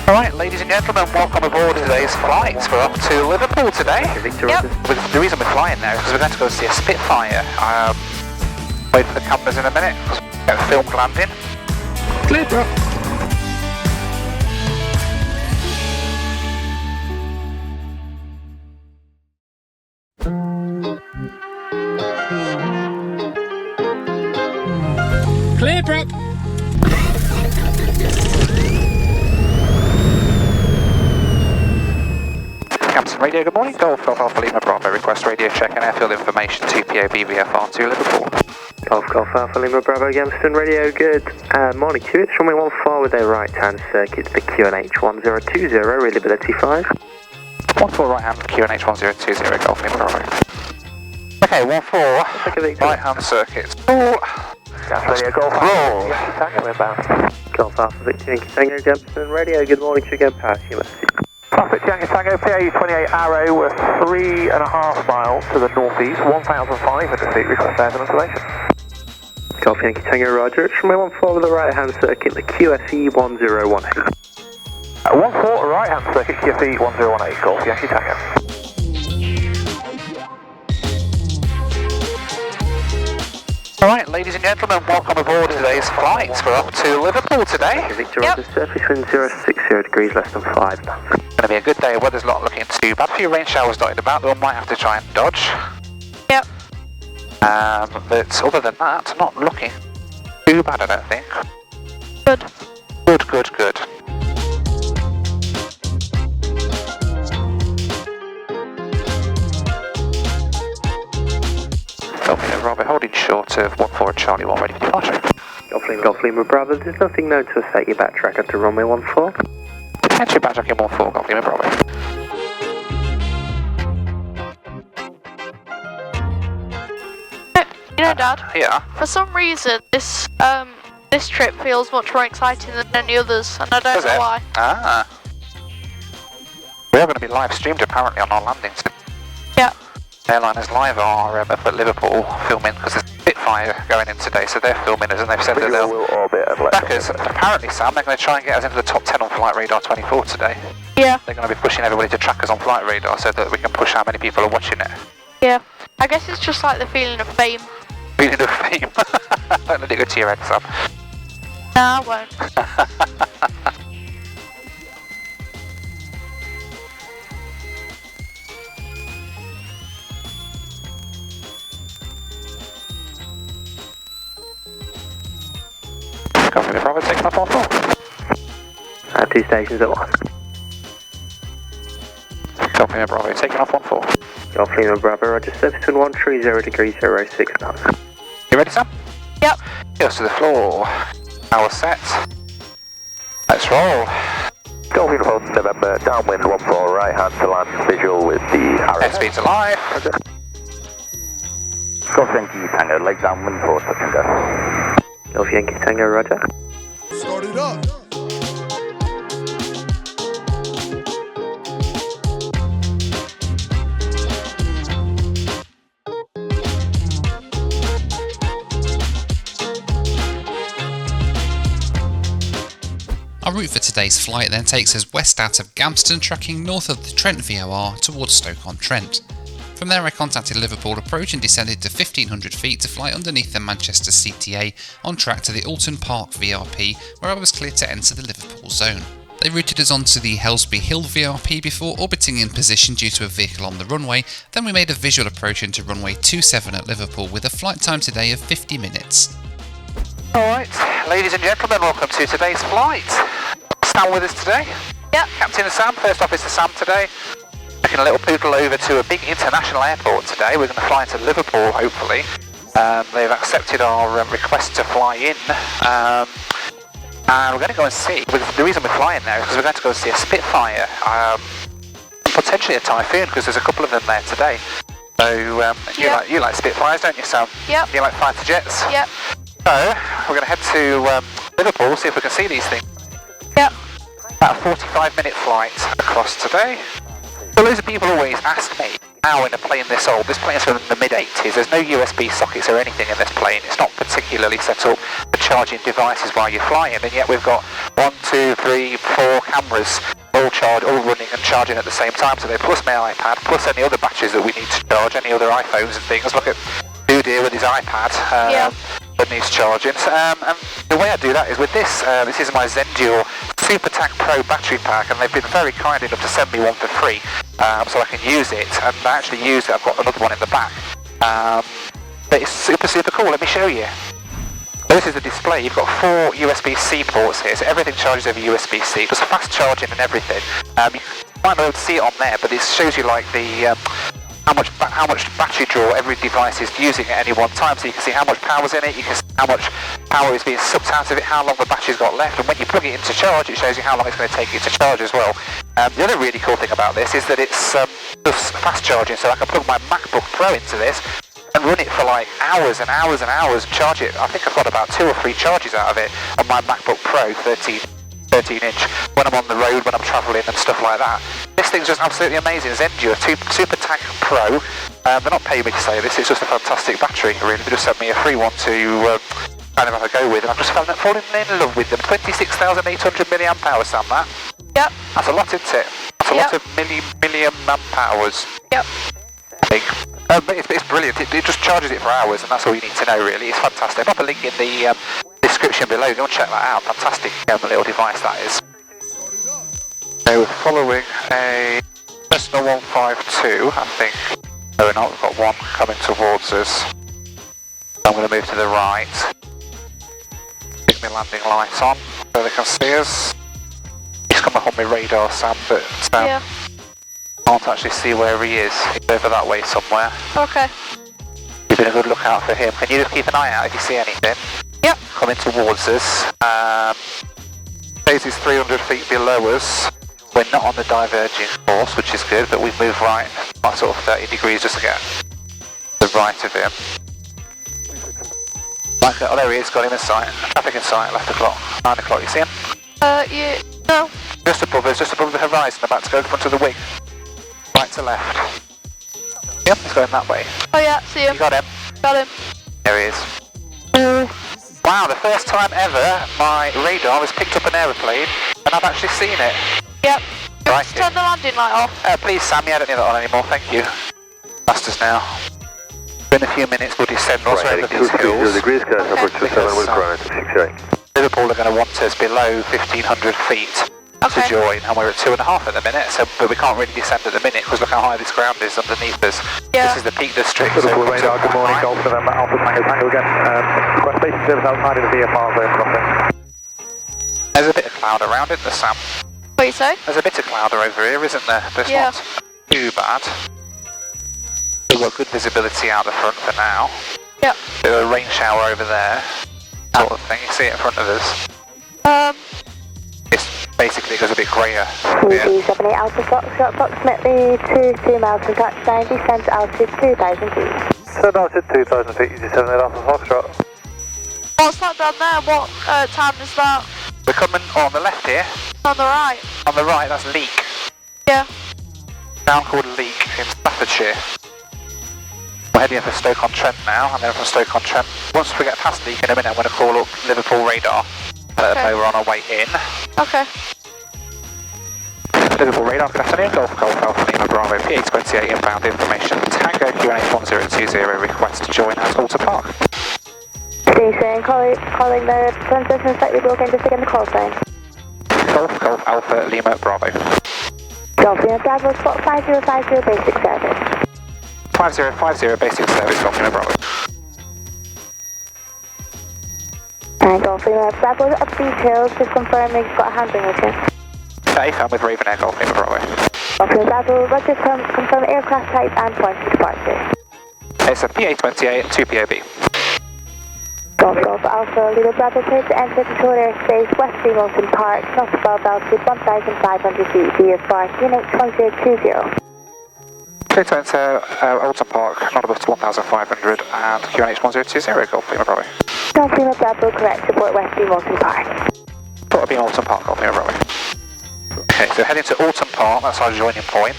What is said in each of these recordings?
Alright, ladies and gentlemen, welcome aboard today's flight. We're up to Liverpool today. Yep. The reason we're flying there is because we're going to go see a Spitfire. Wait for the cameras in a minute, because we're going to film landing. Clear, bro. Clear, bro. Campton Radio, good morning. Golf Alpha Lima Bravo, request radio check and airfield information 2PO BVFR to Liverpool. Golf Alpha Lima Bravo, Gamston Radio, good morning to you. It's runway 14 with a right hand circuit, the QNH 1020, reliability 5. 14 right hand, QNH 1020, Golf Lima Bravo. Okay, 14, right hand circuit. Gas Radio, Golf Alpha, Tango, we're bound. Golf Alpha Victor Yankee Tango, Gamston Radio, good morning to you again, pass your message. Traffic Yankee Tango, PAU 28 Arrow, we're 3.5 miles to the northeast, 1,500 feet, request air installation. Golf Yankee Tango, roger, it's runway 14 with a right hand circuit, the QSE 1018. 14 right hand circuit, QSE 1018, Golf Yankee Tango. Alright, ladies and gentlemen, welcome aboard today's flight. We're up to Liverpool today. Victor, roger, surface wind 060 degrees, less than 5 knots. It's going to be a good day, weather's not looking too bad. A few rain showers dotted about that we might have to try and dodge. Yep. But other than that, not looking too bad, I don't think. Good. Good. Golf Lima Bravo, holding short of 14 Charlie 1, ready for departure. Golf Lima Bravo, there's nothing known to affect your backtrack up to runway 14. Entry backtrack in 14, Golf Lima Bravo. You know, Dad, Yeah. for some reason this trip feels much more exciting than any others, and I don't Does know it? why. Ah. We are going to be live streamed apparently on our landings. Yeah. Airliners live are up at Liverpool filming because there's a Spitfire going in today, so they're filming us and they've said that they'll track us. Apparently, Sam, they're going to try and get us into the top 10 on Flight Radar 24 today. Yeah. They're going to be pushing everybody to track us on Flight Radar so that we can push how many people are watching it. Yeah. I guess it's just like the feeling of fame. Feeling of fame. Don't let it go to your head, Sam. Nah, I won't. Golf Lima Bravo, taking off on 4. 2 stations at once. Golf Lima Bravo, taking off on 4. Golf Lima Bravo, roger, surface wind 130 degrees, 06 knots. You ready, Sam? Yep. Heels to the floor. Power set. Let's roll. Golf Uniform November, downwind 14 right hand to land, visual with the arrow. Airspeed's alive. Golf Yankee Tango, leg downwind for touch and go. Golf Yankee Tango, roger. Start it up. Our route for today's flight then takes us west out of Gamston, tracking north of the Trent VOR towards Stoke-on-Trent. From there I contacted Liverpool Approach and descended to 1500 feet to fly underneath the Manchester CTA on track to the Alton Park VRP, where I was cleared to enter the Liverpool zone. They routed us onto the Helsby Hill VRP before orbiting in position due to a vehicle on the runway, then we made a visual approach into runway 27 at Liverpool with a flight time today of 50 minutes. Alright, ladies and gentlemen, welcome to today's flight. Sam with us today. Yep. Captain Sam, first officer Sam today. Taking a little poodle over to a big international airport today. We're going to fly into Liverpool, hopefully. They've accepted our request to fly in. And we're going to go and see. The reason we're flying there is because we're going to go and see a Spitfire. Potentially a Typhoon, because there's a couple of them there today. So, you like Spitfires, don't you, Sam? Yep. You like fighter jets? Yep. So, we're going to head to Liverpool, see if we can see these things. Yep. About a 45-minute flight across today. So loads of people always ask me, how in a plane this plane's from the mid-80s, there's no USB sockets or anything in this plane, it's not particularly set up for charging devices while you're flying, and yet we've got 1, 2, 3, 4 cameras all running and charging at the same time. So they plus my iPad, plus any other batteries that we need to charge, any other iPhones and things. Look at Dude here with his iPad that needs charging. And the way I do that is with this. This is my Zendur Super Tank Pro battery pack, and they've been very kind enough to send me one for free, so I can use it. And I actually used it. I've got another one in the back. But it's super cool. Let me show you. This is the display. You've got 4 USB-C ports here, so everything charges over USB-C. Just fast charging and everything. You might not be able to see it on there, but it shows you like the how much battery draw every device is using at any one time. So you can see how much power's in it. You can see how much power is being sucked out of it, how long the battery's got left, and when you plug it into charge, it shows you how long it's going to take it to charge as well. The other really cool thing about this is that it's just fast charging, so I can plug my MacBook Pro into this and run it for like hours and hours and hours and charge it. I think I've got about 2 or 3 charges out of it on my MacBook Pro 13 inch when I'm on the road, when I'm travelling and stuff like that. This thing's just absolutely amazing. Zendur Super Tank Pro. They're not paying me to say this, it's just a fantastic battery really. They just sent me a free one to kind of have a go with, and I've just fallen in love with them. 26,800 milliamp hour, Sam, that? Yep. That's a lot, isn't it? That's a lot of million amp hours. Yep. I think. But it's brilliant. It just charges it for hours, and that's all you need to know really. It's fantastic. I'll pop a link in the description below. Go and check that out. Fantastic little device that is. So we're following a Cessna 152, I think. No, we're not. We've got one coming towards us. I'm going to move to the right. Stick my landing lights on so they can see us. He's come up on my radar, Sam, but I can't actually see where he is. He's over that way somewhere. Okay. Keeping a good lookout for him. Can you just keep an eye out if you see anything? Yep. Coming towards us. Base is 300 feet below us. We're not on the diverging course, which is good, but we've moved right, about sort of 30 degrees just to get to the right of him. Oh, there he is, got him in sight. Traffic in sight, left o'clock, 9 o'clock, you see him? Yeah, no. Just above us, just above the horizon, about to go in front of the wing. Right to left. Yep, he's going that way. Oh yeah, see him. You got him? Got him. There he is. Wow, the first time ever my radar has picked up an aeroplane and I've actually seen it. Yep. Right. Turn the landing light off. Please, Sammy, I don't need that on anymore, thank you. Masters now. In a few minutes we'll descend also over these hills. Degrees, number 27 with Corona 68. Liverpool are going to want us below 1,500 feet to join, and we're at 2.5 at the minute, so but we can't really descend at the minute because look how high this ground is underneath us. Yeah. This is the Peak District. Liverpool radar, good morning, Golf November, Alpha Tango again. Request station service outside of the VFR zone crossing. There's a bit of cloud around, isn't there, Sam? What do you say? There's a bit of cloud over here, isn't there? But it's not too bad. We've got good visibility out the front for now. Yep. Bit of a rain shower over there, sort of thing. You see it in front of us. It's basically goes a bit greyer. Yeah. 78 Alpha Foxtrot, approximately 2 miles from touchdown, descent altitude 2,000 feet. Descent altitude 2,000 feet, you descend Alpha Foxtrot. What's that down there? What time is that? We're coming on the left here. On the right. On the right, that's Leek. Yeah. Town called Leek in Staffordshire. We're heading for Stoke-on-Trent now, and then from Stoke-on-Trent. Once we get past Leek in a minute, I'm going to call up Liverpool radar. Let them know we're on our way in. Okay. Liverpool radar, good afternoon. Golf Alpha Lima Bravo, PA28 inbound information. Tango QNH1020, request to join at Alta Park. Station, calling the transition slightly broken, just again the call sign. Golf Alpha Lima Bravo. Golf Lima Bravo, spot 5050 basic service. 5050 basic service, Golf Lima Bravo. And Golf Lima Bravo, up details, just confirming you've got a handling with you. Safe, I'm with Raven Air, Golf Lima Bravo. Golf Lima Bravo, let's just confirm aircraft type and point of departure. It's a PA28 and 2 POB. Golf Alpha Lima Bravo, clear to enter control airspace, West Milton Park, not above altitude 1,500 feet, VFR QNH1020. Clear to enter Alton Park, not above 1,500 and QNH1020, Golf Lima Bravo. Golf Lima Bravo, correct, support West Milton Park. Thought it'd be Alton Park, Golf Lima Bravo. Okay, so heading to Alton Park, that's our joining point.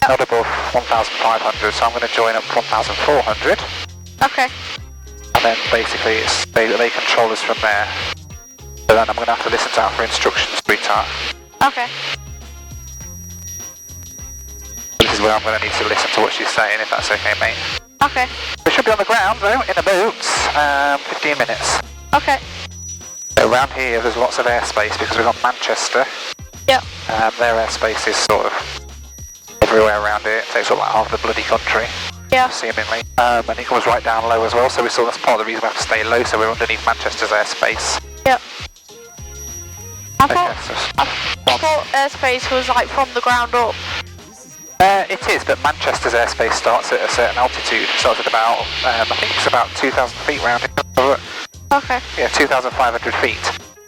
Not above 1,500, so I'm going to join up 1,400. Okay. And then basically they control us from there. So then I'm going to have to listen to that for instructions, sweetheart. Okay. This is where I'm going to need to listen to what she's saying, if that's okay, mate. Okay. We should be on the ground, though, in about 15 minutes. Okay. So around here, there's lots of airspace because we've got Manchester. Yep. Their airspace is sort of everywhere around here. It takes up like half the bloody country. Yeah. Seemingly. And it comes right down low as well, so we saw that's part of the reason we have to stay low, so we're underneath Manchester's airspace. Yep. I Okay, thought airspace was like from the ground up. It is, but Manchester's airspace starts at a certain altitude. It starts at about, I think it's about 2,000 feet round here. Okay. Yeah, 2,500 feet.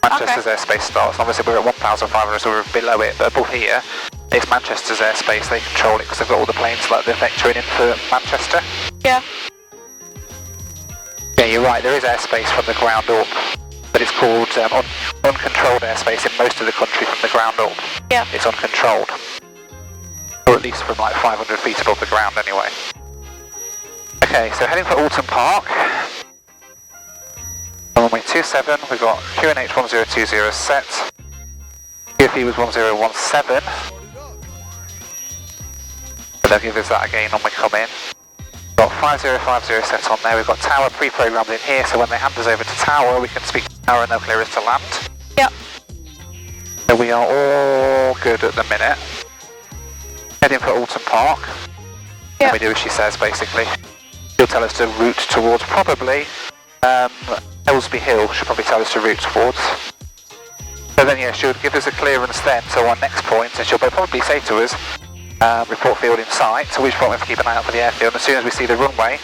Manchester's airspace starts. Obviously we're at 1,500, so we're below it, but above here, it's Manchester's airspace. They control it because they've got all the planes like they're vectoring in for Manchester. Yeah. Yeah, you're right, there is airspace from the ground up, but it's called uncontrolled airspace in most of the country from the ground up. Yeah. It's uncontrolled. Or at least from like 500 feet above the ground anyway. Okay, so heading for Alton Park. Runway 27, we've got QNH 1020 set. QFE was 1017. But they'll give us that again when we come in. We've got 5050 set on there, we've got tower pre-programmed in here, so when they hand us over to tower, we can speak to tower and they'll clear us to land. Yep. So we are all good at the minute. Heading for Alton Park. Yep. And we do as she says, basically. She'll tell us to route towards probably Helsby Hill. She'll probably tell us to route towards. So then, yeah, she'll give us a clearance then to our next point, and she'll probably say to us, report field in sight, to which point we have to keep an eye out for the airfield. And as soon as we see the runway,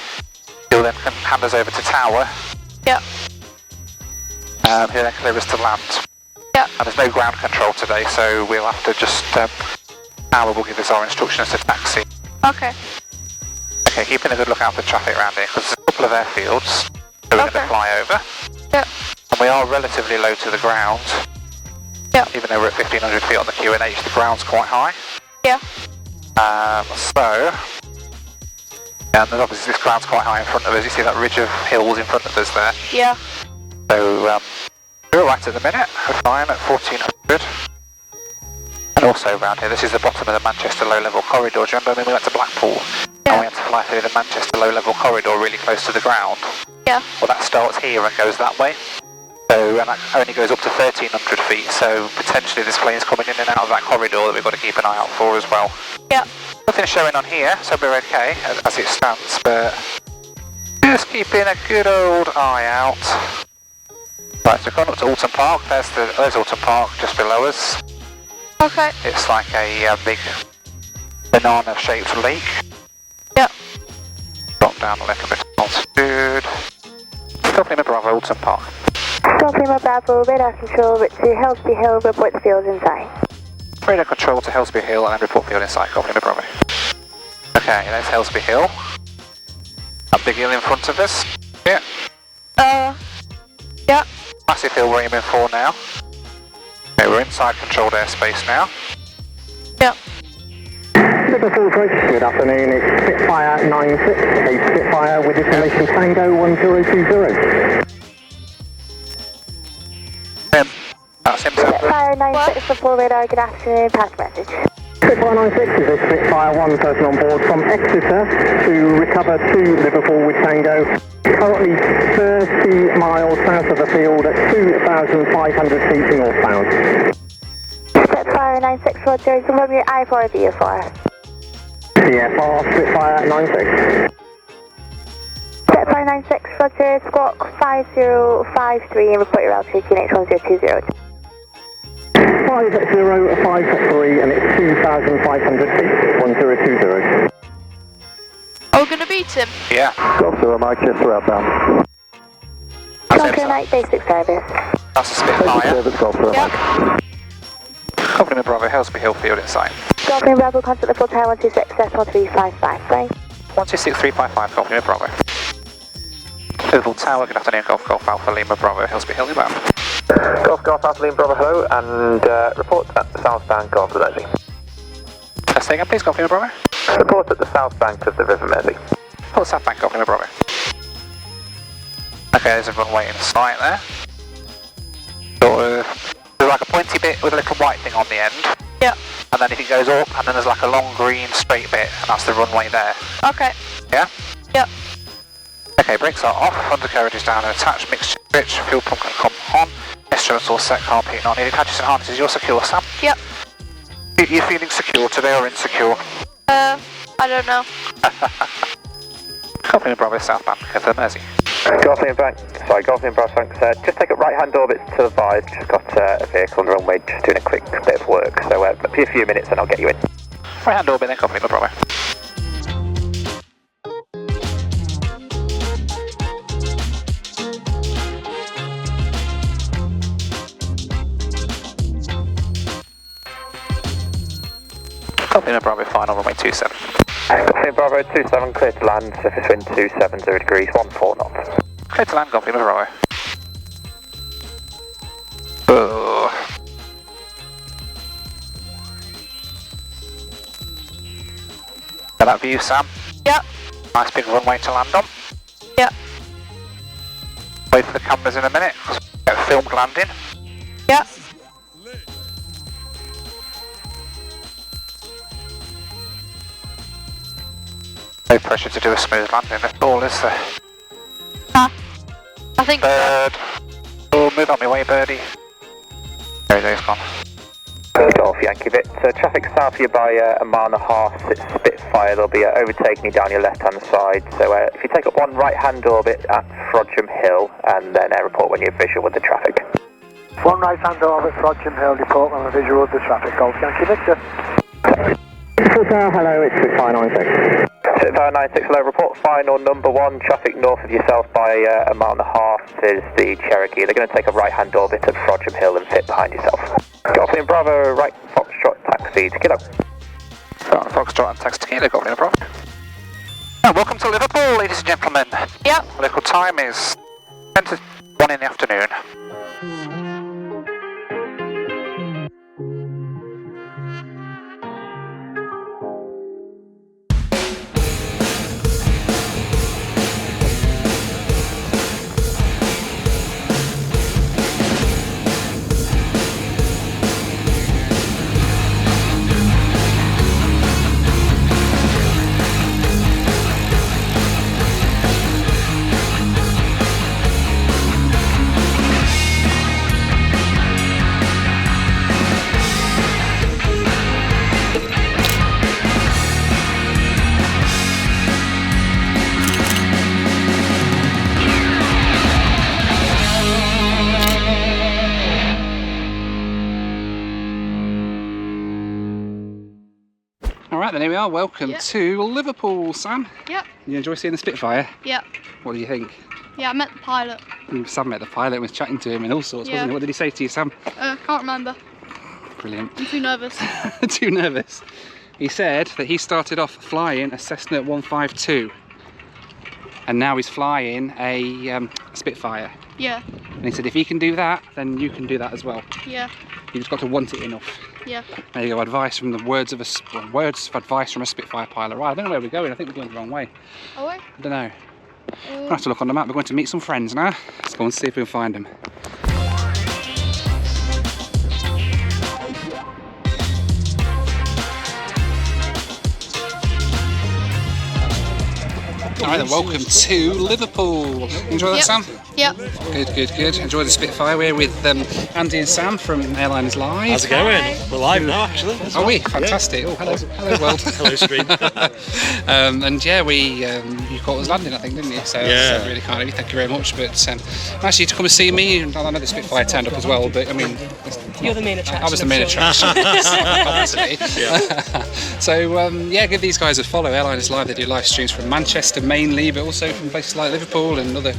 she'll then hand us over to tower. Yep. He'll then clear us to land. Yep. And there's no ground control today, so we'll have to just tower will give us our instructions to taxi. Okay. Okay, keeping a good lookout for traffic around here, because there's a couple of airfields that we're going to fly over. Yep. And we are relatively low to the ground. Yep. Even though we're at 1,500 feet on the QNH, the ground's quite high. Yeah. And then obviously this ground's quite high in front of us. You see that ridge of hills in front of us there. Yeah. So, we're alright at the minute. We're flying at 1,400. And also around here, this is the bottom of the Manchester low-level corridor. Do you remember when we went to Blackpool? Yeah. And we had to fly through the Manchester low-level corridor really close to the ground? Yeah. Well, that starts here and goes that way. So, and that only goes up to 1,300 feet, so potentially this plane's coming in and out of that corridor that we've got to keep an eye out for as well. Yeah. Nothing showing on here, so we're okay as it stands, but just keeping a good old eye out. Right, so going up to Alton Park, there's Alton Park just below us. Okay. It's like a big banana-shaped lake. Yep. Drop down a little bit of altitude. Stopping at Bravo, Alton Park. Lima Bravo, radar control to Helsby Hill, report the field in sight. Radar control to Helsby Hill and report field in sight, Lima Bravo. Okay, there's Helsby Hill. That big hill in front of us. Yeah. Yeah. Massive hill we're aiming for now. Okay, we're inside controlled airspace now. Yep. Liverpool approach, good afternoon, it's Spitfire 96, a Spitfire with destination Tango 1020. That's him, sir. Spitfire 96, report radar, good afternoon, pass message. Spitfire 96 is a Spitfire 1 person on board from Exeter to recover to Liverpool with Tango. Currently 30 miles south of the field at 2,500 feet northbound. Spitfire 96, roger, confirm your I4 VFR. VFR, Spitfire 96. Spitfire 96, roger, squawk 5053 and report your altitude QNH 1020. 5053 and it's 2,500 feet, 1020. Are we gonna beat him? Yeah. Golf 0 Mike, just outbound. That's him, Golf sir. night, basic service. That's a Spitfire. Service, Golf 0 Yep. Mike. Lima Bravo, Helsby Hill field in sight. Golf Bravo, contact the full tower 126.355, bye. 126355, Lima Bravo. Liverpool Tower, good afternoon, Golf Alpha Lima Bravo, Helsby Hill inbound. Golf Alpha Lima Bravo, hello, and report at the south bank of the Mersey. Say again, please, Golf Lima Bravo. Report at the south bank of the River Mersey. Report South Bank, Golf Lima Bravo. Okay, there's a runway in sight there. There's like a pointy bit with a little white thing on the end. Yep. And then if it goes up, and then there's like a long green straight bit, and that's the runway there. Okay. Yeah? Yep. Okay, brakes are off, undercarriage is down and attached, mixture switch, fuel pump can come on, instruments all set, car heating on, needed hatches and harnesses, you're secure, Sam? Yep. You feeling secure today or insecure? I don't know. Golf Lima Bravo southbound, go for the Mersey. Golf Lima Bravo, thanks. Just take a right-hand orbit to the Vive, just got a vehicle on the runway, just doing a quick bit of work, so a few minutes and I'll get you in. Right hand orbit then, Golf Lima Bravo. Golf Lima Bravo final, runway 27. Golf Lima Bravo 27, clear to land, surface wind 270 degrees, 14 knots. Clear to land, Golf Lima Bravo. Oh. Got that view, Sam? Yep. Nice big runway to land on. Yep. Wait for the cameras in a minute, because we'll get a filmed landing. Yep. No pressure to do a smooth landing at all, is there? I think Bird. Oh, move out my way, birdie. There he is, gone. Golf Yankee bit. So traffic south of you by a mile and a half, it's Spitfire, they'll be overtaking you down your left-hand side. So if you take up one right-hand orbit at Frodsham Hill, and then report when you're visual with the traffic. One right-hand orbit, Frodsham Hill, report on the visual of the traffic. Golf Yankee Victor. Hello, it's Spitfire 96. Spitfire 96, hello, report final number 1, traffic north of yourself by a mile and a half is the Cherokee. They're going to take a right-hand orbit at Frodsham Hill and fit behind yourself. Golf Lima Bravo, right, Foxtrot, taxi to Kilo. Foxtrot and taxi to Kilo, Golf Lima Bravo. And welcome to Liverpool, ladies and gentlemen. Yep. Local time is 10 to 1 in the afternoon. Alright then, here we are, welcome to Liverpool, Sam. Yep. You enjoy seeing the Spitfire? Yep. What do you think? Yeah, I met the pilot. Sam met the pilot and was chatting to him and all sorts, wasn't he? What did he say to you, Sam? Can't remember. Brilliant. I'm too nervous. Too nervous. He said that he started off flying a Cessna 152 and now he's flying a Spitfire. Yeah. And he said if he can do that, then you can do that as well. Yeah. You just got to want it enough. Yeah. There you go, advice from the words of advice from a Spitfire pilot. Right, I don't know where we're going. I think we're going the wrong way. Oh, I don't know. We'll have to look on the map. We're going to meet some friends now. Let's go and see if we can find them. Alright then, welcome to Liverpool. Enjoy that, Sam? Yep. Good. Enjoy the Spitfire. We're with Andy and Sam from Airlines Live. How's it going? We're live now, actually. Are we? Fantastic. Yeah. Oh, hello world. Hello stream. And yeah, you caught us landing, I think, didn't you? So that's really kind of you. Thank you very much. But nice of you to come and see me. And I know the Spitfire turned up as well, but I mean, you're the main attraction. I was the main attraction. So yeah, give these guys a follow. Airlines Live. They do live streams from Manchester mainly, but also from places like Liverpool and other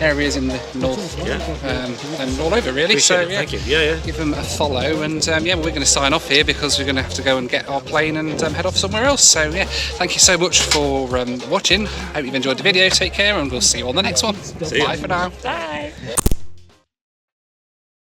areas in the north and all over really. Appreciate it. Thank you. Give them a follow, and we're going to sign off here because we're going to have to go and get our plane and head off somewhere else. So yeah, thank you so much for watching. Hope you've enjoyed the video. Take care, and we'll see you on the next one. Bye for now. Bye.